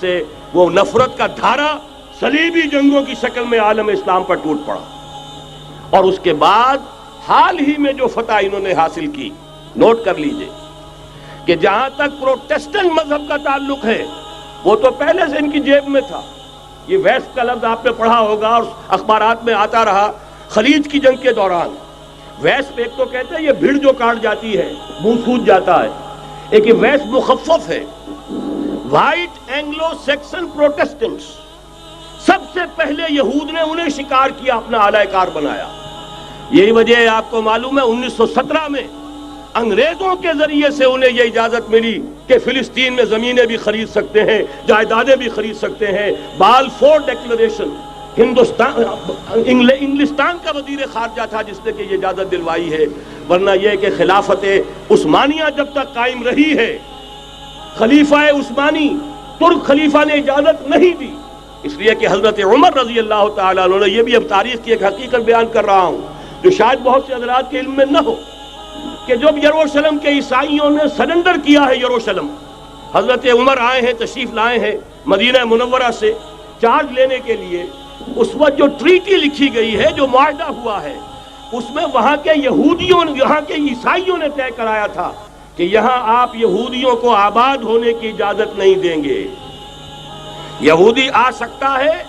سے وہ نفرت کا دھارا صلیبی جنگوں کی شکل میں عالم اسلام پر ٹوٹ پڑا، اور اس کے بعد حال ہی میں جو فتح انہوں نے حاصل کی، نوٹ کر لیجئے کہ جہاں تک پروٹیسٹنٹ مذہب کا تعلق ہے وہ تو پہلے سے ان کی جیب میں تھا۔ یہ ویسٹ کا لفظ آپ نے پڑھا ہوگا اور اخبارات میں آتا رہا خلیج کی جنگ کے دوران۔ ویسٹ ایک تو کہتے ہیں یہ بھیڑ جو کاٹ جاتی ہے، منہ سوج جاتا ہے، ایک یہ ویسٹ مخفف ہے، وائٹ اینگلو سیکسن پروٹیسٹنٹس۔ سب سے پہلے یہود نے انہیں شکار کیا، اپنا اعلی کار بنایا۔ یہی وجہ ہے، آپ کو معلوم ہے 1917 میں انگریزوں کے ذریعے سے انہیں یہ اجازت ملی کہ فلسطین میں زمینیں بھی خرید سکتے ہیں، جائیدادیں بھی خرید سکتے ہیں۔ بالفور ڈیکلریشن، انگلستان کا وزیر خارجہ تھا جس نے کہ یہ اجازت دلوائی ہے، ورنہ یہ کہ خلافت عثمانیہ جب تک قائم رہی ہے، خلیفہ عثمانی ترک خلیفہ نے اجازت نہیں دی، اس لیے کہ حضرت عمر رضی اللہ تعالیٰ عنہ نے، یہ بھی اب تاریخ کی ایک حقیقت بیان کر رہا ہوں جو شاید بہت سے حضرات کے علم میں نہ ہو، کہ جب یروشلم کے عیسائیوں نے سرنڈر کیا ہے یروشلم، حضرت عمر آئے ہیں، تشریف لائے ہیں مدینہ منورہ سے چارج لینے کے لیے، اس وقت جو ٹریٹی لکھی گئی ہے، جو معاہدہ ہوا ہے، اس میں وہاں کے یہودیوں، یہاں کے عیسائیوں نے طے کرایا تھا کہ یہاں آپ یہودیوں کو آباد ہونے کی اجازت نہیں دیں گے۔ یہودی آ سکتا ہے،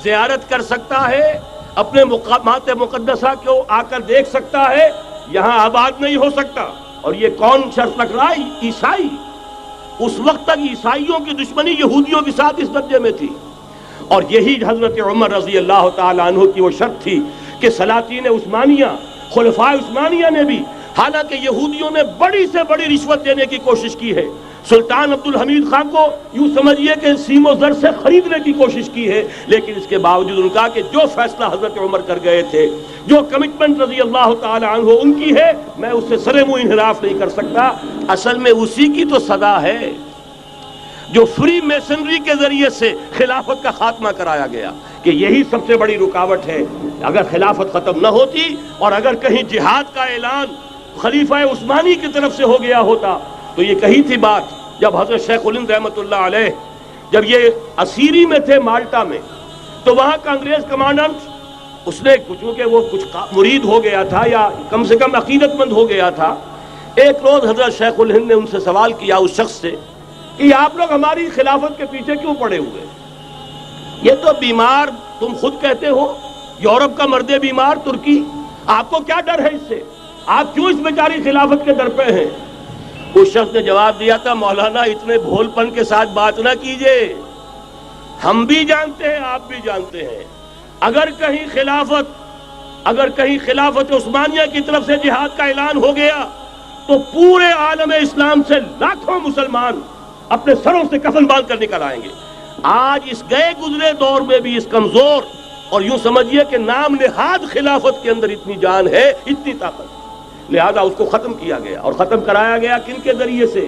زیارت کر سکتا ہے، اپنے مقامات مقدسہ کو آ کر دیکھ سکتا ہے، یہاں آباد نہیں ہو سکتا۔ اور یہ کون شرط رکھ رہا ہے؟ عیسائی۔ اس وقت تک عیسائیوں کی دشمنی یہودیوں کے ساتھ اس درجے میں تھی، اور یہی حضرت عمر رضی اللہ تعالیٰ عنہ کی وہ شرط تھی کہ سلاطین عثمانیہ، خلفاء عثمانیہ نے بھی، حالانکہ یہودیوں نے بڑی سے بڑی رشوت دینے کی کوشش کی ہے، سلطان عبدالحمید خان کو یوں سمجھیے کہ سیم و زر سے خریدنے کی کوشش کی ہے، لیکن اس کے باوجود ان کا کہ جو فیصلہ حضرت عمر کر گئے تھے، جو کمٹمنٹ رضی اللہ تعالی عنہ ان کی ہے، میں اس سے سر منہ انحراف نہیں کر سکتا۔ اصل میں اسی کی تو صدا ہے جو فری میسنری کے ذریعے سے خلافت کا خاتمہ کرایا گیا، کہ یہی سب سے بڑی رکاوٹ ہے۔ اگر خلافت ختم نہ ہوتی اور اگر کہیں جہاد کا اعلان خلیفہ عثمانی کی طرف سے ہو گیا ہوتا تو یہ کہی تھی بات، جب حضرت شیخ الہند رحمۃ اللہ علیہ جب یہ اسیری میں تھے مالٹا میں، تو وہاں کا انگریز کمانڈنٹ، اس نے چونکہ وہ کچھ مرید ہو گیا تھا یا کم سے کم عقیدت مند ہو گیا تھا، ایک روز حضرت شیخ الہند نے ان سے سوال کیا اس شخص سے کہ آپ لوگ ہماری خلافت کے پیچھے کیوں پڑے ہوئے؟ یہ تو بیمار، تم خود کہتے ہو، یورپ کا مرد بیمار ترکی، آپ کو کیا ڈر ہے اس سے؟ آپ کیوں اس بیچاری خلافت کے در پہ ہیں؟ اس شخص نے جواب دیا تھا، مولانا اتنے بھول پن کے ساتھ بات نہ کیجئے، ہم بھی جانتے ہیں، آپ بھی جانتے ہیں، اگر کہیں خلافت عثمانیہ کی طرف سے جہاد کا اعلان ہو گیا تو پورے عالم اسلام سے لاکھوں مسلمان اپنے سروں سے کفن باندھ کر نکل آئیں گے۔ آج اس گئے گزرے دور میں بھی اس کمزور اور یوں سمجھیے کہ نام نہاد خلافت کے اندر اتنی جان ہے، اتنی طاقت، لہذا اس کو ختم کیا گیا، اور ختم کرایا گیا کن کے ذریعے سے؟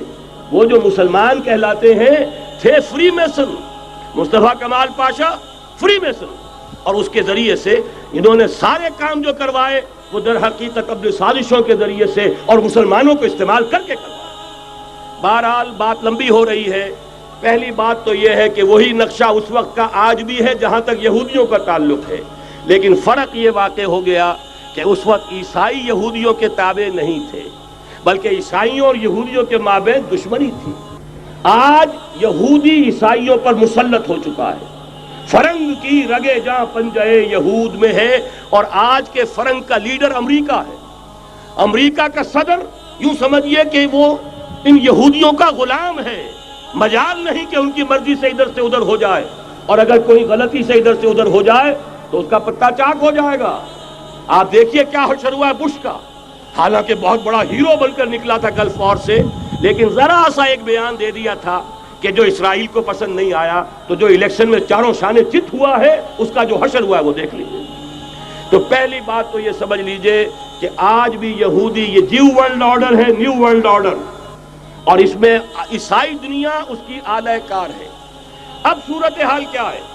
وہ جو مسلمان کہلاتے ہیں تھے فری میسن، مصطفیٰ کمال پاشا فری میسن، اور اس کے ذریعے سے انہوں نے سارے کام جو کروائے وہ در حقیقت اپنے سازشوں کے ذریعے سے اور مسلمانوں کو استعمال کر کے کروائے۔ بہرحال بات لمبی ہو رہی ہے، پہلی بات تو یہ ہے کہ وہی نقشہ اس وقت کا آج بھی ہے جہاں تک یہودیوں کا تعلق ہے، لیکن فرق یہ واقع ہو گیا کہ اس وقت عیسائی یہودیوں کے تابع نہیں تھے، بلکہ عیسائیوں اور یہودیوں کے مابین دشمنی تھی۔ آج یہودی عیسائیوں پر مسلط ہو چکا ہے، فرنگ کی رگے جاں پنجے یہود میں ہے، اور آج کے فرنگ کا لیڈر امریکہ ہے۔ امریکہ کا صدر یوں سمجھیے کہ وہ ان یہودیوں کا غلام ہے، مجال نہیں کہ ان کی مرضی سے ادھر سے ادھر ہو جائے، اور اگر کوئی غلطی سے ادھر سے ادھر ہو جائے تو اس کا پتہ چاک ہو جائے گا۔ آپ دیکھیے کیا حشر ہوا ہے بش کا، حالانکہ بہت بڑا ہیرو بن کر نکلا تھا گلف وار سے، لیکن ذرا سا ایک بیان دے دیا تھا کہ جو اسرائیل کو پسند نہیں آیا، تو جو الیکشن میں چاروں شانے چت ہوا ہے اس کا جو حشر ہوا ہے وہ دیکھ لیجیے۔ تو پہلی بات تو یہ سمجھ لیجئے کہ آج بھی یہودی، یہ نیو ورلڈ آرڈر ہے، نیو ورلڈ آرڈر، اور اس میں عیسائی دنیا اس کی اعلی کار ہے۔ اب صورتحال کیا ہے؟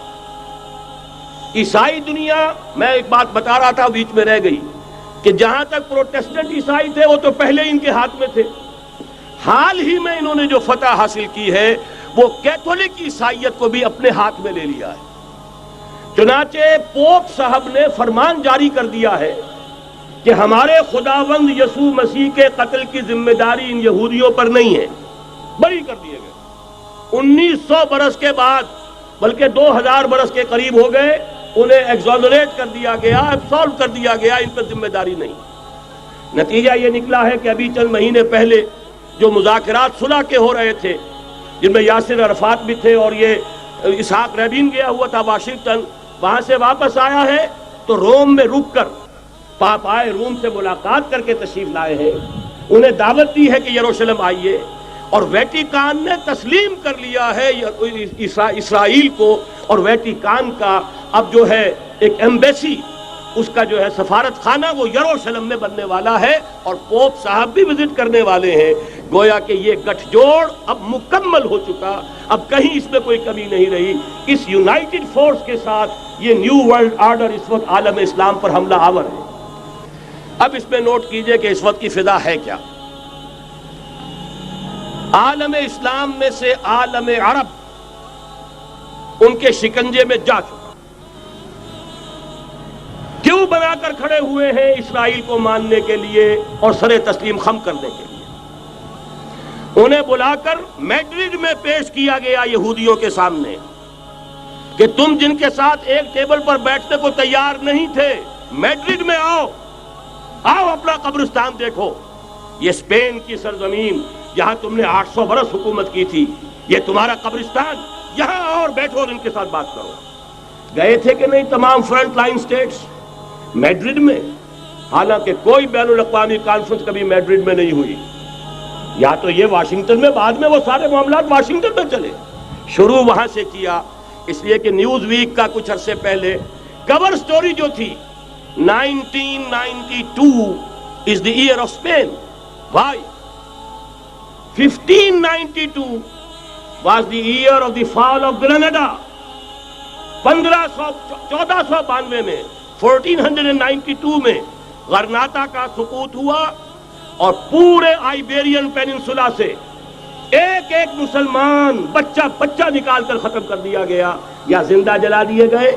عیسائی دنیا، میں ایک بات بتا رہا تھا بیچ میں رہ گئی، کہ جہاں تک پروٹیسٹنٹ عیسائی تھے وہ تو پہلے ان کے ہاتھ میں تھے، حال ہی میں انہوں نے جو فتح حاصل کی ہے وہ کیتھولک عیسائیت کو بھی اپنے ہاتھ میں لے لیا ہے۔ چنانچہ پوپ صاحب نے فرمان جاری کر دیا ہے کہ ہمارے خداوند یسوع مسیح کے قتل کی ذمہ داری ان یہودیوں پر نہیں ہے، بری کر دیے گئے۔ 1900 برس کے بعد، بلکہ 2000 برس کے قریب ہو گئے، انہیں ایگزونریٹ کر دیا گیا، ایبسالو کر دیا گیا، ان پر ذمہ داری نہیں۔ نتیجہ یہ نکلا ہے کہ ابھی چند مہینے پہلے جو مذاکرات صلح کے ہو رہے تھے، جن میں یاسر عرفات بھی تھے اور یہ اسحاق رابین گیا ہوا تھا واشنگٹن، وہاں سے واپس آیا ہے تو روم میں رک کر پاپائے روم سے ملاقات کر کے تشریف لائے ہیں، انہیں دعوت دی ہے کہ یروشلم آئیے، اور ویٹیکان نے تسلیم کر لیا ہے اسرائیل کو، اور ویٹیکان کا اب جو ہے ایک ایمبیسی، اس کا جو ہے سفارت خانہ وہ یروشلم میں بننے والا ہے، اور پوپ صاحب بھی وزٹ کرنے والے ہیں۔ گویا کہ یہ گٹھ جوڑ اب مکمل ہو چکا، اب کہیں اس میں کوئی کمی نہیں رہی۔ اس یونائٹڈ فورس کے ساتھ یہ نیو ورلڈ آرڈر اس وقت عالم اسلام پر حملہ آور ہے۔ اب اس میں نوٹ کیجئے کہ اس وقت کی فضا ہے کیا۔ عالم اسلام میں سے عالم عرب ان کے شکنجے میں جا چکا، کیوں بنا کر کھڑے ہوئے ہیں اسرائیل کو ماننے کے لیے اور سر تسلیم خم کرنے کے لیے۔ انہیں بلا کر میڈرڈ میں پیش کیا گیا یہودیوں کے سامنے کہ تم جن کے ساتھ ایک ٹیبل پر بیٹھنے کو تیار نہیں تھے، میڈرڈ میں آؤ، آؤ اپنا قبرستان دیکھو، یہ اسپین کی سرزمین جہاں تم نے 800 برس حکومت کی تھی، یہ تمہارا قبرستان، یہاں آؤ اور بیٹھو اور ان کے ساتھ بات کرو۔ گئے تھے کہ نہیں تمام فرنٹ لائن سٹیٹس میڈرڈ میں؟ حالانکہ کوئی بین الاقوامی کانفرنس کبھی میڈرڈ میں نہیں ہوئی، یا تو یہ واشنگٹن میں، بعد میں وہ سارے معاملات واشنگٹن میں چلے، شروع وہاں سے کیا۔ اس لیے کہ نیوز ویک کا کچھ عرصے پہلے کور سٹوری جو تھی 1992 is the year of Spain. Why? 1592 was the year of the fall of Granada. 1492 میں 1492 میں غرناطہ کا سقوط ہوا، اور پورے آئیبیرین پیننسولا سے ایک ایک مسلمان بچہ نکال کر ختم کر دیا گیا، یا زندہ جلا دیے گئے،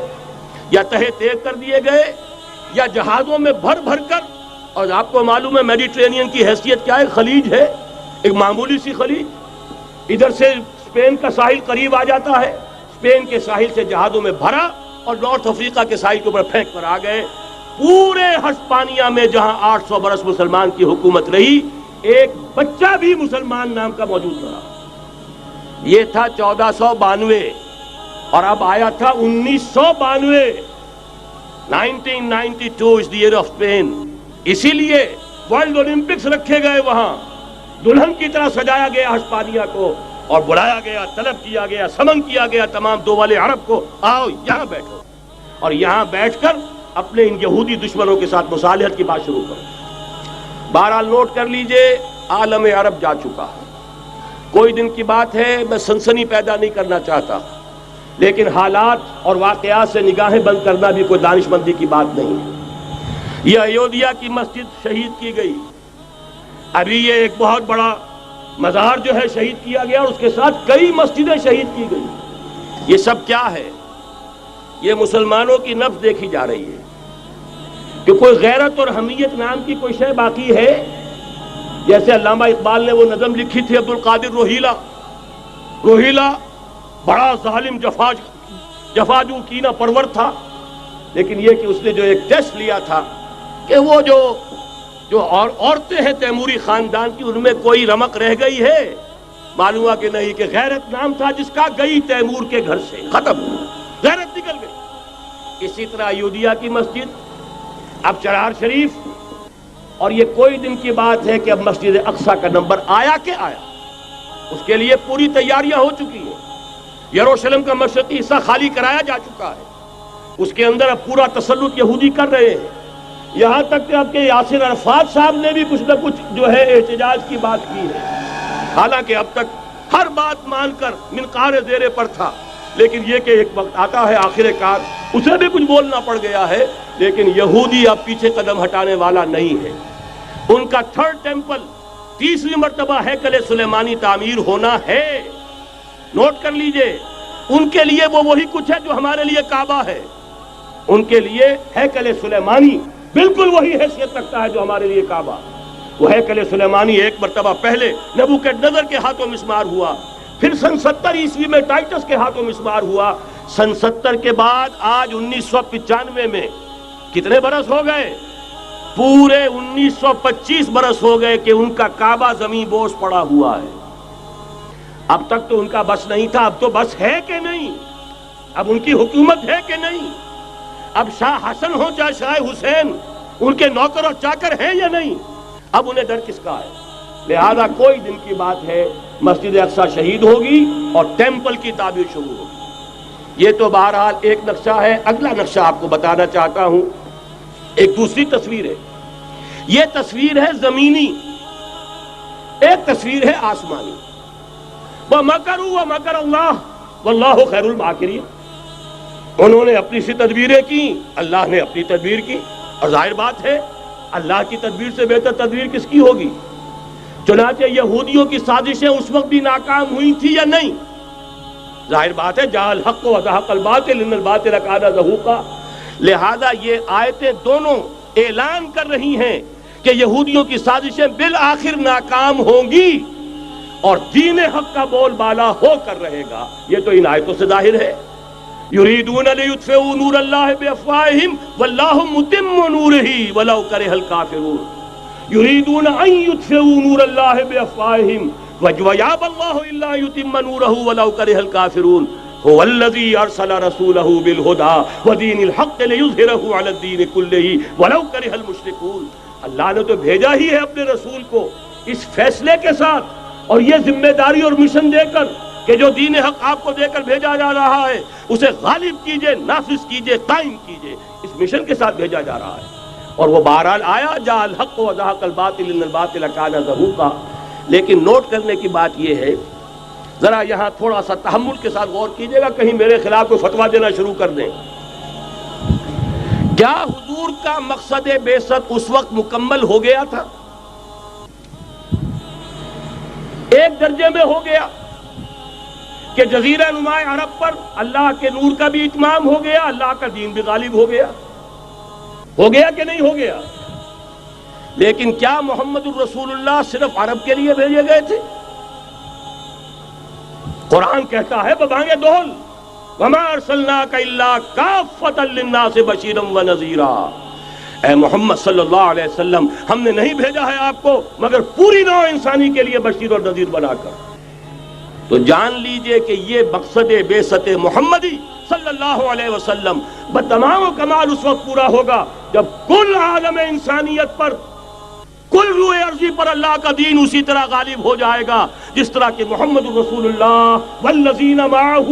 یا تہہ تیگ کر دیے گئے، یا جہازوں میں بھر بھر کر۔ اور آپ کو معلوم ہے میڈیٹرینین کی حیثیت کیا ہے، خلیج ہے، ایک معمولی سی خلیج، ادھر سے اسپین کا ساحل قریب آ جاتا ہے، اسپین کے ساحل سے جہازوں میں بھرا اور نارتھ افریقہ کے ساحل کے اوپر پھینک کر آ گئے۔ پورے ہسپانیہ میں جہاں 800 برس مسلمان کی حکومت رہی، ایک بچہ بھی مسلمان نام کا موجود رہا۔ یہ تھا 1492، اور اب آیا تھا 1992۔ 1992 is the year of Spain۔ اسی لیے ورلڈ اولمپکس رکھے گئے، وہاں دلہن کی طرح سجایا گیا ہسپانیہ کو، اور بلایا گیا، طلب کیا گیا، سمن کیا گیا تمام دول عرب کو، آؤ یہاں بیٹھو، اور یہاں بیٹھ کر اپنے ان یہودی دشمنوں کے ساتھ مصالحت کی بات شروع کرو۔ بہرحال نوٹ کر لیجئے، عالم عرب جا چکا۔ کوئی دن کی بات ہے، میں سنسنی پیدا نہیں کرنا چاہتا، لیکن حالات اور واقعات سے نگاہیں بند کرنا بھی کوئی دانش مندی کی بات نہیں ہے۔ یہ ایودھیا کی مسجد شہید کی گئی، ابھی یہ ایک بہت بڑا مزار جو ہے شہید کیا گیا، اور اس کے ساتھ کئی مسجدیں شہید کی گئی۔ یہ سب کیا ہے؟ یہ مسلمانوں کی نفس دیکھی جا رہی ہے کہ کوئی غیرت اور حمیت نام کی کوئی شے باقی ہے؟ جیسے علامہ اقبال نے وہ نظم لکھی تھی، عبدالقادر روہیلا بڑا ظالم جفاجو کینہ پرور تھا، لیکن یہ کہ اس نے جو ایک ٹیسٹ لیا تھا کہ وہ جو عورتیں ہیں تیموری خاندان کی، ان میں کوئی رمق رہ گئی ہے؟ معلوم ہوا کہ نہیں، کہ غیرت نام تھا جس کا گئی تیمور کے گھر سے، ختم، غیرت نکل گئی۔ اسی طرح ایودھیا کی مسجد، اب چرار شریف، اور یہ کوئی دن کی بات ہے کہ اب مسجد اقصیٰ کا نمبر آیا کہ آیا، اس کے لیے پوری تیاریاں ہو چکی ہیں۔ یروشلم کا مشرقی حصہ خالی کرایا جا چکا ہے، اس کے اندر اب پورا تسلط یہودی کر رہے ہیں، یہاں تک کہ اب کے یاسر عرفات صاحب نے بھی کچھ نہ کچھ جو ہے احتجاج کی بات کی ہے، حالانکہ اب تک ہر بات مان کر منقار زیرے پر تھا، لیکن یہ کہ ایک وقت آتا ہے آخر کار اسے بھی کچھ بولنا پڑ گیا ہے۔ لیکن یہودی اب پیچھے قدم ہٹانے والا نہیں ہے، ان کا تھرڈ ٹیمپل، تیسری مرتبہ ہیکل سلیمانی تعمیر ہونا ہے، نوٹ کر لیجئے، ان کے لیے وہ وہی کچھ ہے جو ہمارے لیے کعبہ ہے، ان کے لیے ہیکل سلیمانی بالکل وہی حیثیت رکھتا ہے جو ہمارے لیے کعبہ۔ وہ ہیکل سلیمانی ایک مرتبہ پہلے نبوکدنضر کے ہاتھوں مسمار ہوا، پھر سن 70 عیسوی میں ٹائٹس کے ہاتھوں مسمار ہوا، سن 70 کے بعد آج 1995 میں کتنے برس ہو گئے؟ پورے 1925 برس ہو گئے کہ ان کا کعبہ زمین بوس پڑا ہوا ہے۔ اب تک تو ان کا بس نہیں تھا، اب تو بس ہے کہ نہیں؟ اب ان کی حکومت ہے کہ نہیں؟ اب شاہ حسن ہو چاہے شاہ حسین، ان کے نوکر اور چاکر ہیں یا نہیں؟ اب انہیں ڈر کس کا ہے؟ لہذا کوئی دن کی بات ہے، مسجد اقصی شہید ہوگی اور ٹیمپل کی تعمیر شروع ہوگی۔ یہ تو بہرحال ایک نقشہ ہے۔ اگلا نقشہ آپ کو بتانا چاہتا ہوں، ایک دوسری تصویر ہے۔ یہ تصویر ہے زمینی، ایک تصویر ہے آسمانی۔ وَمَكَرُوا وَمَكَرَ اللَّهُ وَاللَّهُ خَيْرُ الْمَاكِرِينَ۔ انہوں نے اپنی سی تدبیریں کی، اللہ نے اپنی تدبیر کی، اور ظاہر بات ہے اللہ کی تدبیر سے بہتر تدبیر کس کی ہوگی؟ چنانچہ یہودیوں کی سازشیں اس وقت بھی ناکام ہوئی تھی یا نہیں؟ ظاہر بات ہے جاء الحق وزهق الباطل ان الباطل کان زہوقا۔ لہذا یہ آیتیں دونوں اعلان کر رہی ہیں کہ یہودیوں کی سازشیں بالآخر ناکام ہوں گی اور دین حق کا بول بالا ہو کر رہے گا۔ یہ تو ان آیتوں سے ظاہر ہے۔ یریدون لیطفئوا نور اللہ بافواہہم واللہ متم نورہ ولو کرہ الکافرون۔ یریدون ان یطفئوا نور اللہ بافواہہم ویابى اللہ الا یتم نورہ ولو کرہ الکافرون۔ هو الذی ارسل رسولہ بالہدی ودین الحق لیظہرہ علی الدین کلہ ولو کرہ المشرکون۔ اللہ نے تو بھیجا ہی ہے اپنے رسول کو اس فیصلے کے ساتھ اور یہ ذمہ داری اور مشن دے کر کہ جو دین حق آپ کو دے کر بھیجا جا رہا ہے اسے غالب کیجئے، نافذ کیجئے، قائم کیجئے، اس مشن کے ساتھ بھیجا جا رہا ہے۔ اور وہ بہرحال آیا جاء الحق وزهق الباطل ان الباطل کان زہوقا۔ لیکن نوٹ کرنے کی بات یہ ہے، ذرا یہاں تھوڑا سا تحمل کے ساتھ غور کیجئے گا، کہیں میرے خلاف کوئی فتویٰ دینا شروع کر دیں۔ کیا حضور کا مقصد بعثت اس وقت مکمل ہو گیا تھا؟ ایک درجے میں ہو گیا کہ جزیرہ نماء عرب پر اللہ کے نور کا بھی اتمام ہو گیا، اللہ کا دین بھی غالب ہو گیا۔ ہو گیا کہ نہیں ہو گیا؟ لیکن کیا محمد الرسول اللہ صرف عرب کے لیے بھیجے گئے تھے؟ قرآن کہتا ہے ببانگ دہل وما ارسلناک الا کافۃ للناس بشیرا ونذیرا۔ اے محمد صلی اللہ علیہ وسلم، ہم نے نہیں بھیجا ہے آپ کو مگر پوری نوع انسانی کے لیے بشیر اور نذیر بنا کر۔ تو جان لیجئے کہ یہ مقصد بعثت محمدی صلی اللہ علیہ وسلم بتمام و کمال اس وقت پورا ہوگا جب کل عالم انسانیت پر، کل روئے ارضی پر اللہ کا دین اسی طرح غالب ہو جائے گا جس طرح کہ محمد رسول اللہ والذین معہ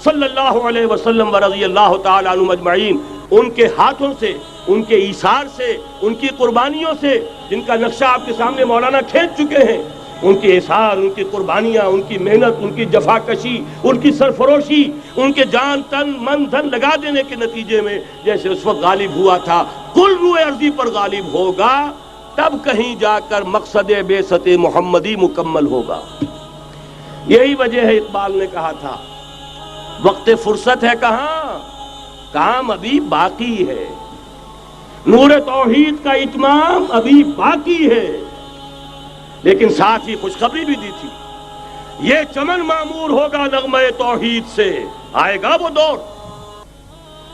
صلی اللہ علیہ وسلم ورضی اللہ تعالی عنہم اجمعین، ان کے ہاتھوں سے، ان کے ایثار سے، ان کی قربانیوں سے، جن کا نقشہ آپ کے سامنے مولانا کھینچ چکے ہیں، ان کے اثار، ان کی قربانیاں، ان کی محنت، ان کی جفاکشی، ان کی سرفروشی، ان کے جان تن من دھن لگا دینے کے نتیجے میں جیسے اس وقت غالب ہوا تھا کل روئے ارضی پر غالب ہوگا، تب کہیں جا کر مقصد بعثت محمدی مکمل ہوگا۔ یہی وجہ ہے اقبال نے کہا تھا وقت فرصت ہے کہاں، کام ابھی باقی ہے، نور توحید کا اتمام ابھی باقی ہے۔ لیکن ساتھ ہی خوشخبری بھی دی تھی، یہ چمن معمور ہوگا نغمہ توحید سے، آئے گا وہ دور